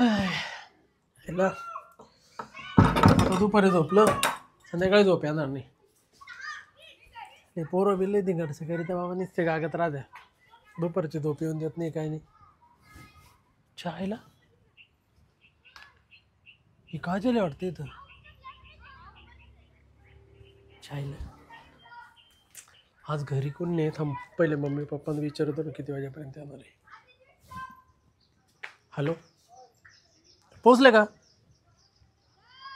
ह्याला आता दुपारी झोपलं, संध्याकाळी झोप येणार नाही. पोरं बिल्ले तिकडचं घरी तर बाबा नुसते गागत राहत्या. दुपारची झोप येऊन देत नाही, काही नाही. चायला ही काजल वाटते इथं. चायला आज घरी कोण नाही. थांब पहिले मम्मी पप्पांना विचारतो ना किती वाजेपर्यंत येणार आहे. हॅलो, पोचले का?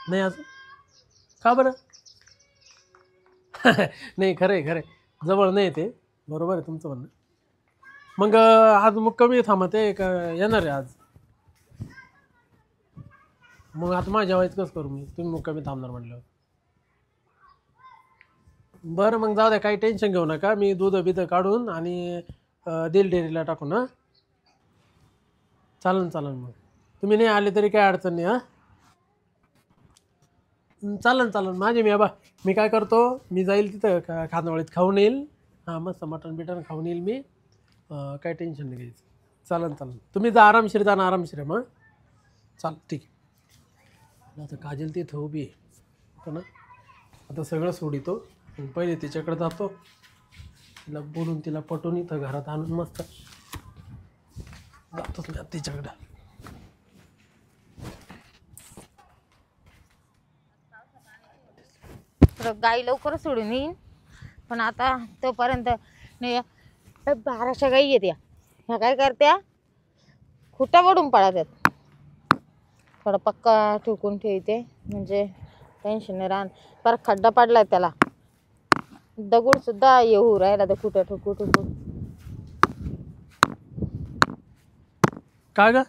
नाही अजून का बरं? नाही खरं आहे, खरं आहे, जवळ नाही ते. बरोबर आहे तुमचं म्हणणं. मग आज मग कमी थांबत आहे का येणार आहे आज? मग आता माझ्या जेवायचं कसं करू मी? तुम्ही मग कमी थांबणार म्हटलं. बरं मग जाऊ द्या, काही टेन्शन घेऊ नका. मी दूध बिध काढून आणि देईल डेअरीला टाकून. हां चालेल चालेल. मग तुम्ही नाही आले तरी काही अडचण नाही. हां चालेल चालेल. माझे मी काय करतो, मी जाईल तिथं खानावळीत खाऊन येईल. हां मस्त मटण बिटन खाऊन येईल मी. काय टेन्शन नाही घ्यायचं. चालेल चालेल. तुम्ही जा आरामशीर, जा ना आरामशीर. मग चाल ठीक आहे. आता काजल तिथं उभी आहे ना. आता सगळं सोडितो, पहिले तिच्याकडे जातो. तिला बोलून तिला पटवून इथं घरात आणून मस्त जातोच मी तिच्याकडं. गाई लवकरच सोडून येईन, पण आता तोपर्यंत नाही. 1200 गाई येत्या. ह्या काय करत्या, खुटा वडून पळतात. थोडा पक्का ठोकून ठेवते म्हणजे टेन्शन नाही राहणार. पर खड्डा पडलाय त्याला, दगड सुद्धा येऊ राहिला तर खुटा ठोकू ठोकू. काय ग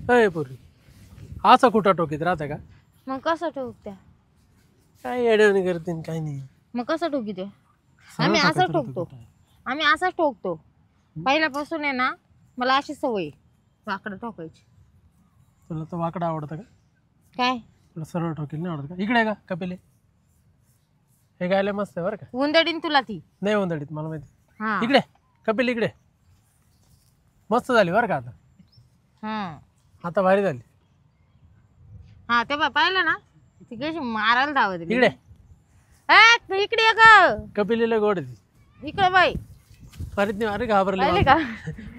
अय पोरी, असा कुठं टोकीत राहते का? मग कसं ठोकत्या? काय येड्यावानी करते काही नाही. मग कसं ठोकीते? आम्ही असं ठोकतो, आम्ही असाच ठोकतो. पहिल्यापासून आहे ना, मला अशी सवय वाकडं ठोकायची. तुला तर वाकडं आवडतं का? काय तुला सरळ ठोकेल नाही आवडत का? इकडे का कपिले, हे गायला मस्त आहे बरं का. उंदडीन तुला ती नाही उंदडीत, मला माहिती. हा इकडे कपिल, इकडे मस्त झाली बरं का. आता हा आता भारी झाली. हा तेव्हा पाहिलं ना, ती कशी मारायला धावत. इकडे इकडे ये ग, कपिलीला गोड आहे ती. इकडे बाई. अरे अरे घाबरली पाहिले का?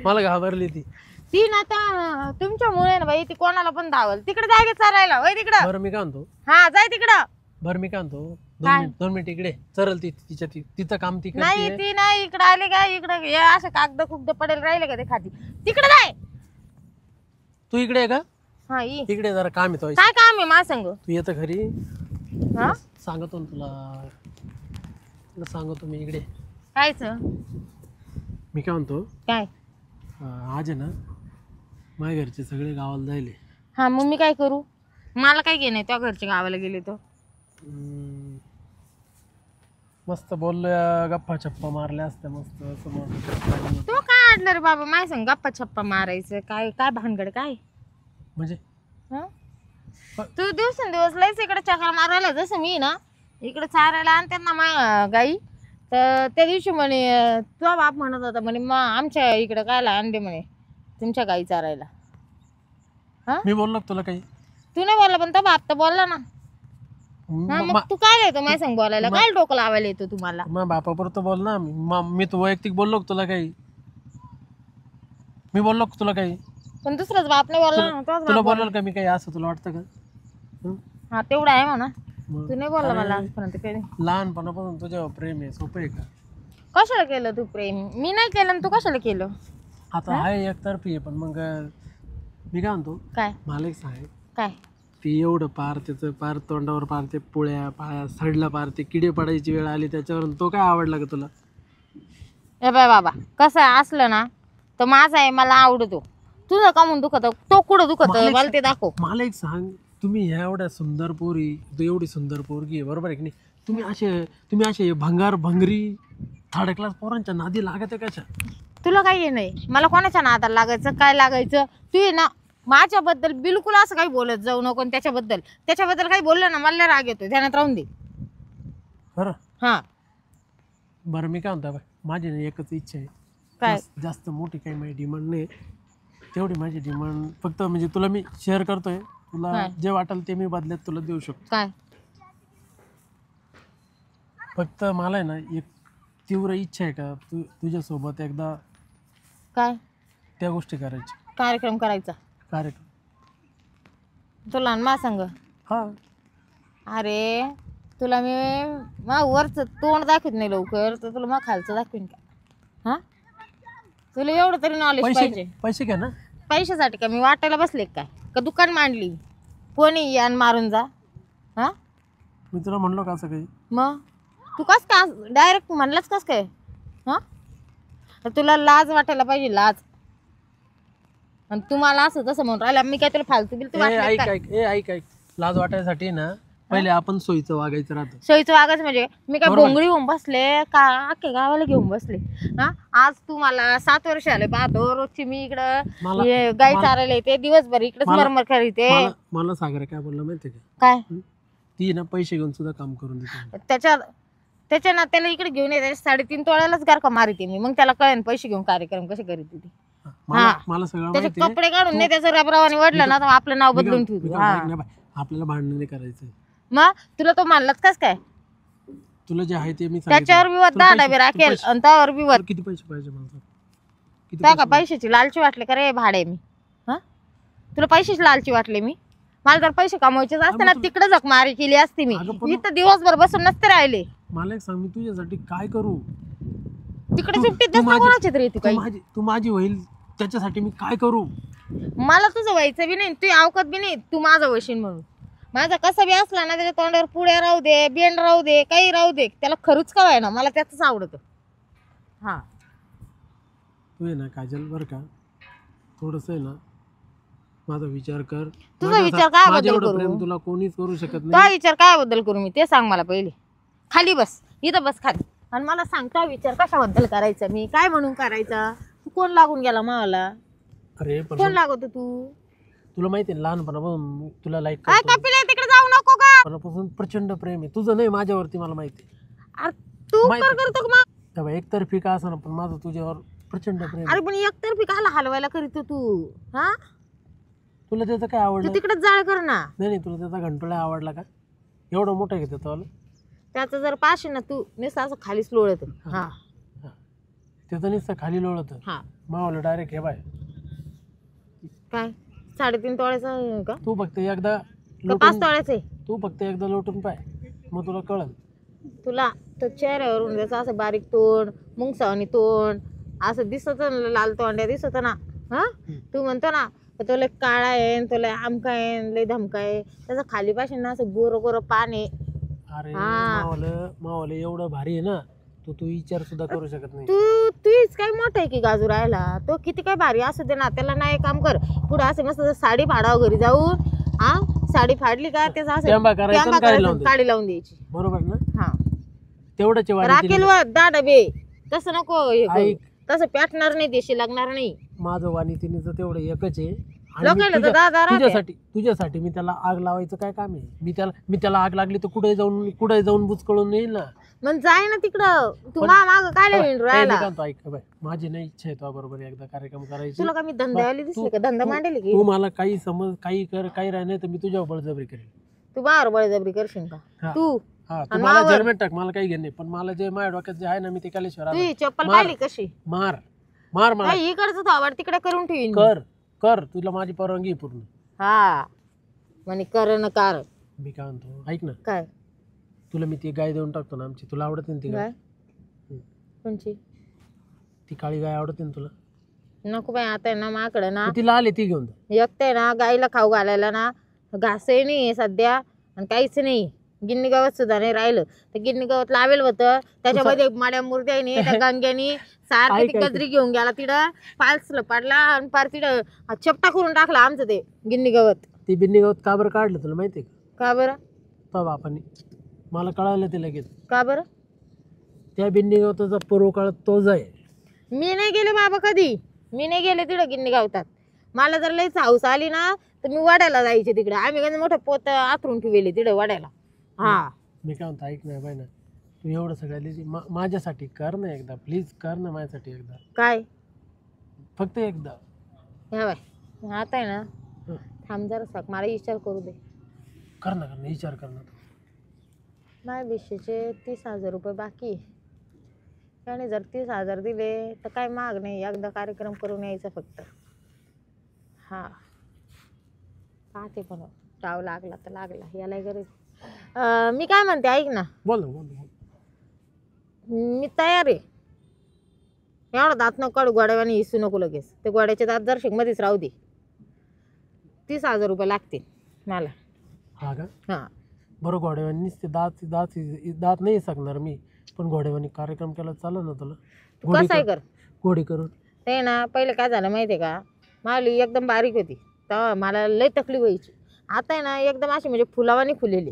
मला घाबरली ती. ती ना आता तुमच्यामुळे ना बाई, ती कोणाला पण धावल. तिकडे जागे चालायला वय तिकडं. बरं मी काय म्हणतो, हा जाय तिकडं. बरं मी काय म्हणतो, काय? 2 मिनिट इकडे चरल ती. तिचं काम ती नाही करते. ती नाही इकडे आले का, इकडे असं कागद कुगद पडेल राहिले का ते खाती. तिकडे जाय. तू इकडे आहे का? हा इकडे जरा काम येतो. काय काम आहे मा संग? तू येतं घरी, हा सांगतो ना तुला सांगतो मी. इकडे कायच मी काय म्हणतो, काय? आज आहे ना माझ्या घरचे सगळे गावाला जायले. हा मग मी काय करू? मला काय घेणं त्या घरच्या गावाला गेले तर. मस्त बोललोय, गप्पा छप्पा मारल्या असत्या मस्त समोर. तू काय आणलं रे बाबा माझ्या संग गप्पा छप्पा मारायचं? काय काय भानगड काय म्हणजे? हं? तू दिवसेंदिवस लयच इकडे चक्र मारायला. जसं मी ना इकडे चारायला आणि त्यांना गाई, तर त्या दिवशी म्हणे तुझा बाप म्हणत होता म्हणे मग आमच्या इकडे कायला आणले म्हणे तुमच्या गाई चारायला. हा मी बोललो का तुला काही? तू नाही बोलला, पण तो बाप तर बोलला ना. हा मग तू काय येतो माझ्या संग बोलायला? काय डोकं लावायला येतो तुम्हाला? मग बापावर तर बोल ना. मी तू वैयक्तिक बोललो का तुला काही? मी बोललो का तुला काही? पण दुसराच बाप नाही बोलला ना. तोच तुला बाप बोलाल का मी काही असं तुला वाटतं का? हा तेवढा आहे म्हणा. मग तू नाही बोलला मला आजपर्यंत कधी. लहानपणापासून तुझ्यावर प्रेम आहे, सोपं आहे का? कशाला केलं तू प्रेम? मी नाही केलं आणि तू कशाला केलं? आता आहे एकतर्फी आहे, पण मग मी काय म्हणतो, काय मला एक सांग. काय ती एवढं पार त्याचं पार तोंडावर पार ते पोळ्या पाया सडला, पार ते किडे पडायची वेळ आली त्याच्यावर, तो काय आवडला का तुला? ए बाय बाबा, कसं असलं ना तर माझा आहे, मला आवडतो. तुझं का म्हणून दुखत? तो कुठं दुखत मला ते दाखव. मला एक सांग, तुम्ही ह्या एवढ्या सुंदर पोरी, तू एवढी सुंदर पोरगी आहे बरोबर आहे की नाही, तुम्ही असे भंगरी थर्ड क्लास पोरांच्या नादी लागत आहे कशा? तुला काही नाही, मला कोणाच्या नादाला लागायचं काय लागायचं? तू ये ना माझ्याबद्दल बिलकुल असं काही बोलत जाऊ नको. त्याच्याबद्दल काही बोललं ना मला राग येतो, ध्यानात राहून दे. बरं हा बरं मी काय म्हणतो, माझी एकच इच्छा आहे, काय? जास्त मोठी काही माझी डिमांड नाही. तेवढी माझी डिमांड फक्त म्हणजे तुला मी शेअर करतोय, तुला काय? जे वाटेल ते मी बदल्यात तुला देऊ शकतो. काय? फक्त मला आहे ना एक तीव्र इच्छा आहे का तुझ्यासोबत एकदा काय त्या गोष्टी करायच्या, कार्यक्रम करायचा कार्यक्रम. तुला आणि मा संग? हा अरे तुला मी मा वरचं तोंड दाखवत नाही लवकर, तर तुला मग खालचं दाखवीन का? हा, तुला एवढं तरी नॉलेज पाहिजे. पैसे घ्या ना. पैशासाठी का मी वाटायला बसले काय का दुकान मांडली? कोणी यान मारून जा. हा, मी तुला म्हणलो का असं काही? मग तू कस का डायरेक्ट म्हणलंच कस काय? हा, तुला लाज वाटायला पाहिजे, लाज. आणि तुम्हाला असं तसं म्हणून राहिला मी काय तुला फालतू बिलतू वाटलं ऐक काय? ऐक ऐक ऐक लाज वाटायसाठी ना पहिले आपण सोयीचं वागायचं राहतं. सोयीचं वागायचं म्हणजे मी काय बोंगळी होऊन बसले का अख्ख्या गावाला घेऊन बसले? हा, आज तू मला 7 वर्ष आले पाहतो, रोजची मी इकडं गाई चारायला येते, दिवसभर इकडे मरमर करीते. मला सागर काय बोलला माहितीये का? काय? ती ना पैसे घेऊन सुद्धा काम करून देते. त्याच्या नात्याला इकडे घेऊन येते, 3.5 तोळ्यालाच गारका मारिते मी. मग त्याला कळेन पैसे घेऊन कार्यक्रम कसे करीत ती. मला सगळं त्याचे माहिती आहे. कपडे काढून नाही त्याचं रबरावाने वडलं ना तर आपलं नाव बदलून ठेवतो. ऐक ना बाई, आपल्याला भांडण नाही करायचं. मग तुला तो मानलाच कस काय? तुला जे आहे ते मी सांगितलं. त्याच्यावर विवाद तुला 10 डबे राखेल आणि त्यावर विवाद. किती पैसे पाहिजे मला सांग? किती त्या का पैशाची लालची वाटले का रे भाडे मी? हा, तुला पैशाची लालची वाटले मी? मला जर पैसे कमवायचेच असते ना तिकडे जग मारी केली असती मी. इथं दिवसभर बसून नसते राहिले. मला एक सांग, मी तुझ्यासाठी काय करू? तिकडे सुट्टीत जास्त कोणाची तरी येते काही. तू माझी होईल त्याच्यासाठी मी काय करू? मला तुझं व्हायचं बी नाही, तू अवकत बी नाही तू माझं वशीन म्हणून. माझा कसा बी असला ना त्याच्या तोंडावर पुढे राहू दे, बेंड राहू दे, काही राहू दे, त्याला खरूच का व्हाय ना, मला त्याच आवडतं. हा, तू आहे ना काजल बरं का, थोडस आहे ना माझा विचार कर. तुझा विचार काय माझं बद्दल एवढं करू? प्रेम तुला कोणीच करू शकत तो नाही. विचार काय बद्दल करू मी ते सांग मला पहिले. खाली बस, इथं बस खाली, आणि मला सांग काय विचार कशाबद्दल करायचा, मी काय म्हणून करायचा? तू कोण लागून गेला मला? अरे पण कोण लागत तू? तुला माहिती आहे लहानपणापासून तुला लाईक काय कपिले तिकडे जाऊ नको का? लहानपणापासून प्रचंड प्रेम आहे तुझं, नाही माझ्यावरती मला माहिती आहे. अरे तू माहिती- कर करतो का मग? तेव्हा एकतर्फी का असं ना, पण माझं तुझ्यावर प्रचंड प्रेम आहे. अरे पण एकतर्फी काला हलवायला करीत तू? हा, तुला त्याचं काय तू आवडलं? तिकडेच जाळ कर ना. नाही तुला त्याचा घंटोळा आवडला का? एवढं मोठं आहे का त्याचं? त्याचं जर पाशी ना तू नुसतं असं खालीच लोळत. हा, त्याचं नुसतं खाली लोळत. हा, मावलं डायरेक्ट हे बाय. काय 3.5 तोळ्याचा आहे का? तू फक्त एकदा 5 तोळ्याचं आहे? तू फक्त एकदा लोटून पाय, मग तुला कळल. तुला तर चेहऱ्यावरून त्याचं असं बारीक तोंड, मुंगसावणी तोंड असं दिसत, लाल तोंड्या दिसत ना. हा, तू म्हणतो ना तो लय काळा आहे, तो लय आमका आहे, लय धमका आहे, त्याचं खाली पाशी ना असं गोरं गोरं पान आहे. अरे हा. मावलं एवढं भारी आहे ना, तू विचार सुद्धा करू शकत नाही. तूच काय मोठं आहे की गाजू राहायला? तो किती काय भारी असू दे ना, त्याला ना एक काम कर, पुढे असं मस्त साडी फाडावं घरी जाऊन. हा, साडी फाडली का त्याचं असं टेंबा करायचा आणि काडी लावून काडी लावून द्यायची. बरोबर ना? हा, तेवढंच राखेल व 10 डबे. तसं नको हे करू. ऐक. तसं पेटणार नाही, देशी लागणार नाही. माझं वाणी तिनेचं तेवढं एकच आहे. आणि लोकांना मी तर 10 तुझ्यासाठी मी त्याला आग लावायचं काय काम आहे? मी त्याला आग लागली तर कुठे जाऊन बुचकळून येईल ना. मग जाय ना तिकडं. तू माग काय राहिला? ऐक बाय, माझी नाही इच्छा आहे तो बरोबर एकदा कार्यक्रम करायची. तुला का मी धंद्यावाली दिसली का? धंदा मांडेल की तू मला काही समज, काही कर, काही राह नाही तर मी तुझ्यावर बळजबरी करेन. तू बाहेर बळजबरी करशील का? हा. तू हा, तू मला जन्मेत टाक, मला काही घेणे, पण मला जे माझ्या डोक्यात जे आहे ना मी ते केल्याशिवाय तुझी चप्पल पाहिली कशी? मार मला. इकडचं थोबाड तिकडे करून ठेवीन. कर तुला माझी परवानगी आहे पूर्ण. हा, म्हणे कर न कार. मी काय म्हणतो ऐक ना, काय? तुला मी ती गाय देऊन टाकतो ना आमची, तुला आवडते ना ती गाय? कोणची? ती काळी गाय आवडते ना तुला? नको बाई, आता आहे ना माकडं ना ती लाल आहे, ती घेऊन जा. एकटं ना गाईला खाऊ घालायला ना घासही नाही सध्या आणि काहीच नाही. गिन्नी गवत सुद्धा नाही राहिलं. तर गिन्नी गवत लावेल होतं, त्याच्यामध्ये माड्या मुर्द्यानी त्या गंग्यानी सारखी ती गजरी घेऊन गेला तिथं, पालसलं पाडला आणि पार तिथं चपटा करून टाकला आमचं ते गिन्नी गवत. ती बिन्नी गवत का बरं काढलं तुला माहितीये का? का बरं? तो बापाने मला कळालं ते लगेच. का बरं? त्या बिन्नी गवताचा पूर्व काळ तोच आहे. मी नाही गेले बाबा कधी, मी नाही गेले तिथं गिन्नी गवतात. मला जर लईच हाऊस आली ना तर मी वाड्याला जायचे तिकडे. आम्ही कधी मोठं पोत आथरून ठेवले तिथं वाड्याला. हा, मी काय म्हणतो ऐक ना बाई ना, तू एवढं सगळ्या माझ्यासाठी कर ना एकदा, प्लीज कर ना माझ्यासाठी एकदा, काय? फक्त एकदा. ह्या बाय आता आहे ना हं. थांब जरा साक मला विचार करू दे. कर ना विचार कर ना. माझ्या भिशीचे 30,000 रुपये बाकी आहे. त्याने जर 30,000 दिले तर काय महाग नाही, एकदा कार्यक्रम करून यायचा फक्त. हा पाहते पण डाव लागला तर लागला, याला गरज. मी काय म्हणते ऐक ना, बोल ना बोल ना, बोल. मी तयार आहे. एवढा दात नको काढू, गोड्यावानी हिसू नको लगेच. ते गोड्याचे दात दर्शक मध्येच राहू दे. 30,000 रुपये लागतील मला. हा का हा बरं घोड्यावानीच ते दात दात दात नाही सकणार मी, पण घोड्यावानी कार्यक्रम केला चालेल ना तुला? तू कसं आहे कर घोडी करून. ते ना पहिले काय झालं माहिती आहे का, माली एकदम बारीक होती तेव्हा मला लय तकलीफ व्हायची. आता आहे ना एकदम अशी म्हणजे फुलावानी फुलेली,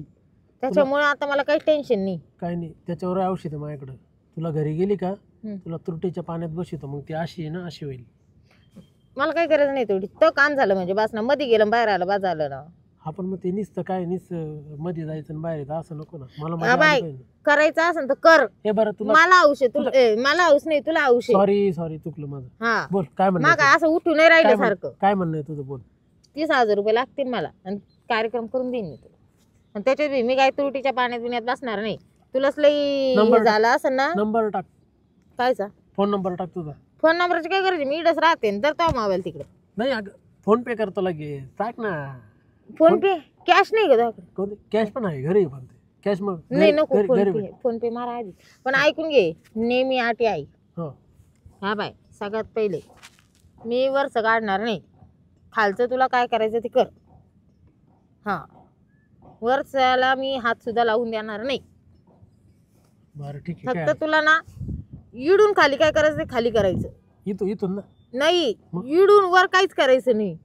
त्याच्यामुळे आता मला काही टेन्शन नाही. काही नाही, त्याच्यावर औषध आहे माझ्याकडं. तुला घरी गेली का हम्म. तुला तुरटीच्या पाण्यात बसवतो, मग ती अशी आहे ना अशी होईल. मला काही गरज नाही तेवढी. तो काम झालं म्हणजे बस ना, मध्ये गेलं बाहेर आलं बस झालं ना. आपण मग ते नुसतं काय नुसतं मध्ये जायचं आणि बाहेर यायचं असं नको ना. मला हा मजा बाय, आली पाहिजे. करायचं असेल तर कर. हे बरं तुला मला औषध तुला मला औषध नाही, तुला औषध. सॉरी चुकलं माझं. हा बोल काय म्हणणं मग आहे असं उठून नाही राहिलं सारखं. काय म्हणणं आहे तुझं? बोल. 30,000 रुपये लागतील मला आणि कार्यक्रम करून देईन मी तुला. आणि त्याच्यात बी मी काय तुरटीच्या पाण्यात बिण्यात बसणार नाही. तुलाच लई नंबर हे झालं असं ना. नंबर टाक, कायचा फोन नंबर टाक तुझा. फोन नंबरची काय गरज आहे, मी इडच राहते तर तो मोबाईल तिकडे. नाही अगं फोन पे करतो लगेच, टाक ना. फोन पे कॅश नाही का तुझ्याकडे? कोणते कॅश पण आहे घरी, पण कॅश मग नाही नको, फोन घरी पे फोन पे मारा आधी. पण ऐकून घे, नेहमी आटी आई. हो हा बाय, सगळ्यात पहिले मी वरचं काढणार नाही, खालचं तुला काय करायचं ते कर. हा वरच्याला मी हात सुद्धा लावून देणार नाही. बरं ठीक आहे. फक्त तुला ना इडून खाली काय करायचं ते खाली करायचं. इथून ना नाही इडून वर काहीच करायचं नाही.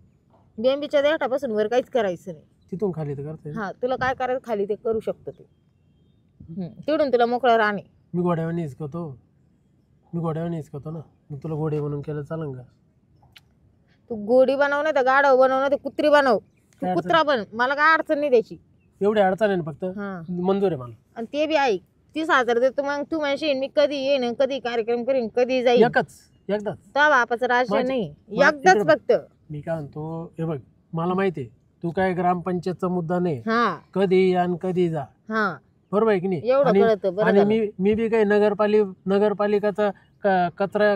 बेंबीच्या देठापासून वर काहीच करायचं नाही. तिथून खाली तर करते. हा तुला काय करायचं खाली ते करू शकतो तू. तिडून तुला मोकळं राहणे. मी घोड्यावानी हिसकतो ना, मग तुला घोडे म्हणून केलं चालेल का? तू गोडी बनव नाही तर गाढव बनव नाही तर कुत्री बनव. तू काय कुत्रा बन, मला काय अडचण नाही त्याची. एवढी अडचण आहे ना फक्त, हा मंजूर आहे मला. आणि ते बी ऐक, 30,000 देतो मग तू म्हणशील मी कधी येईन, कधी कार्यक्रम करीन, कधी जाईन. एकदाच त्या बापाचं राशन माझी- नाही, माझी- एकदाच इकडे बघ. फक्त. मी काय म्हणतो, हे बघ मला माहिती आहे तू काय ग्रामपंचायतचा मुद्दा नाही, हा कधी या आणि कधी जा, हा बरोबर आहे की नाही? एवढं आणि कळतं बरं आणि झालं. मी बी काही नगरपालिकाचा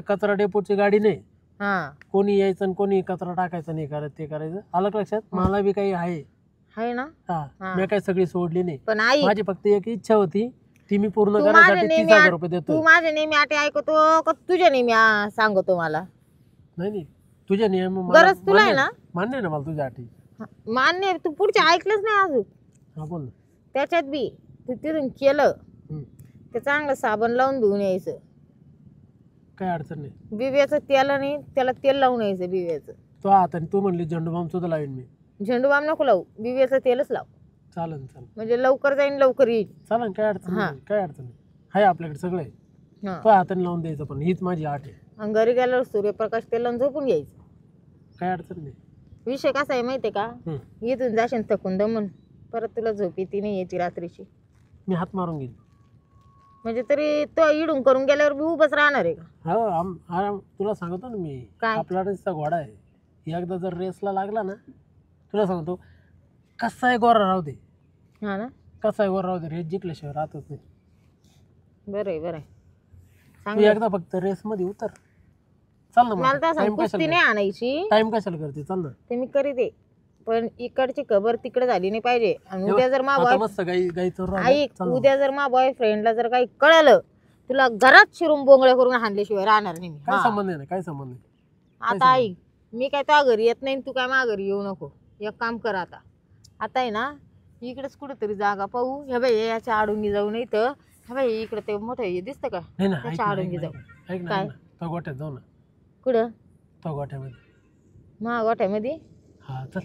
कचरा डेपोची गाडी नाही. हा कोणी यायचं आणि कोणी कचरा टाकायचा नाही करत, ते करायचं. आलं का लक्षात? मला बी काही आहे ना. हा, हा. मी काही सगळी सोडली नाही. पण आई माझी फक्त एक इच्छा होती, ती मी पूर्ण तू करण्यासाठी माझ्या नेहमी 30,000 रुपये देतो. तू माझ्या नेहमी आटे ऐकतो का तुझ्या नेहमी सांगतो मला? नाही तुझ्या नियम मला गरज तुला आहे ना? मान्य आहे ना मला तुझ्या अटी. हा, मान्य आहे. तू पुढचे ऐकलंच नाही अजून. हा बोल ना. त्याच्यात बी तू तिथून केलं हम्म. ते चांगलं साबण लावून धुवून यायचं. काय अडचण नाही. बिव्याचं तेल आणि त्याला तेल लावून यायचं बिव्याचं. तो आता तू म्हणली झेंडूबाम सुद्धा लावीन मी. झेंडूबाम नको लावू, बिव्याचं तेलच लाव. चालेल म्हणजे लवकर जाईन लवकर येईल. चालेल, काय अडचण हा. नाही, काय अडचण नाही. आहे आपल्याकडे सगळं आहे. हा. तो हाताने लावून द्यायचं, पण हीच माझी आट आहे. आणि घरी गेल्यावर सूर्यप्रकाश तेल लावून झोपून घ्यायचं. काय अडचण नाही. विषय कसा आहे माहितीये का, हम्म. इथून जाशील थकून दमून, परत तुला झोप येते नाही येते रात्रीची. मी हात मारून घेईन. म्हणजे तरी तो इडून करून गेल्यावर मी उभंच राहणार आहे का? हो तुला सांगतो ना मी, काय? आपला रेसचा घोडा आहे. एकदा जर रेसला लागला ना, तुला सांगतो कसा आहे गोरा राहू दे, हा ना. कसा आहे गोरा राहू दे, रेस जिंकल्याशिवाय राहतच नाही. बरं आहे बरं आहे, तू चांगलं. एकदा फक्त रेस मध्ये उतर. चाल ना, मला तर टाइम सांग कुस्ती नाही आणायची, टाइम कशाला करते? चाल ना. ते मी करीते, पण इकडची खबर तिकडे झाली नाही पाहिजे. आणि उद्या जर मा आता मस्त गाईचं राहू दे. ऐक, चाल ना. उद्या जर मा बॉयफ्रेंडला जर काही कळलं, तुला घरात शिरून बोंगळ्या करून हाणल्याशिवाय राहणार नाही मी. काय हा. संबंध आहे ना, काय संबंध आहे? आता ऐक, मी काय तुझ्या घरी येत नाही, तू काय माझ्या घरी येऊ नको. एक काम कर, आता आहे ना इकडेच कुठेतरी जागा पाहू. हे बाई याच्या आडून जाऊ, नाही तर हे बाई इकडे ते मोठं हे दिसतं का, नाही ना, ऐक त्याच्या ना, आडून ऐक जाऊ. ना, ऐक ना, काय? ऐक ना. तो गोठ्यात जाऊ ना, कुठं? तो गोठ्यामध्ये. मा गोठ्यामध्ये? हा चल.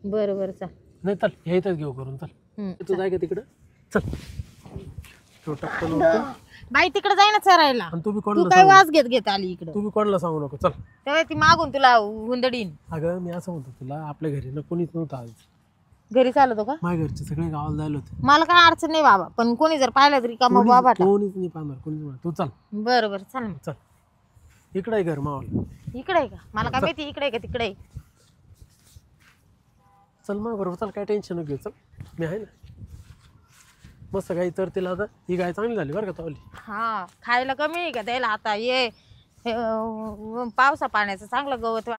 बरं बरं चाल. नाही चल, हे इथंच घेऊ करून. चल हम्म, तू जाय का तिकडं? चल. तो टपकन उडतो. बाई तिकडे जाई ना चरायला. आणि तू बी तू कोणाला काय सांगू वाज घेत घेत आली इकडं? तू बी कोणाला सांगू नको. चल. तेव्हा ती मागून तुला हुंदडीन. अगं मी असं म्हणतो तुला, आपल्या घरी ना कोणीच नव्हतं आज. घरी चालतो का? माझ्या घरचे सगळे गावाला जायला होते. मला काय अडचण नाही बाबा, पण कोणी जर पाहिलं तरी का मग बाबा. कोणीच नाही पाहणार, कोणीच नाही. तू चल. बरं बरं चल मग. चल. इकडे आहे घर मावाला. इकडे आहे का? मला काय माहिती इकडे आहे का तिकडे आहे. चल मग बरोबर, चल काय टेन्शन नको घेऊ, चल मी आहे ना मस्त गाई. तर तिला आता ही गाय चांगली झाली बरं का तवली. हा खायला कमी आहे का त्याला आता? ये पावसा पाण्याचं चांगलं गवत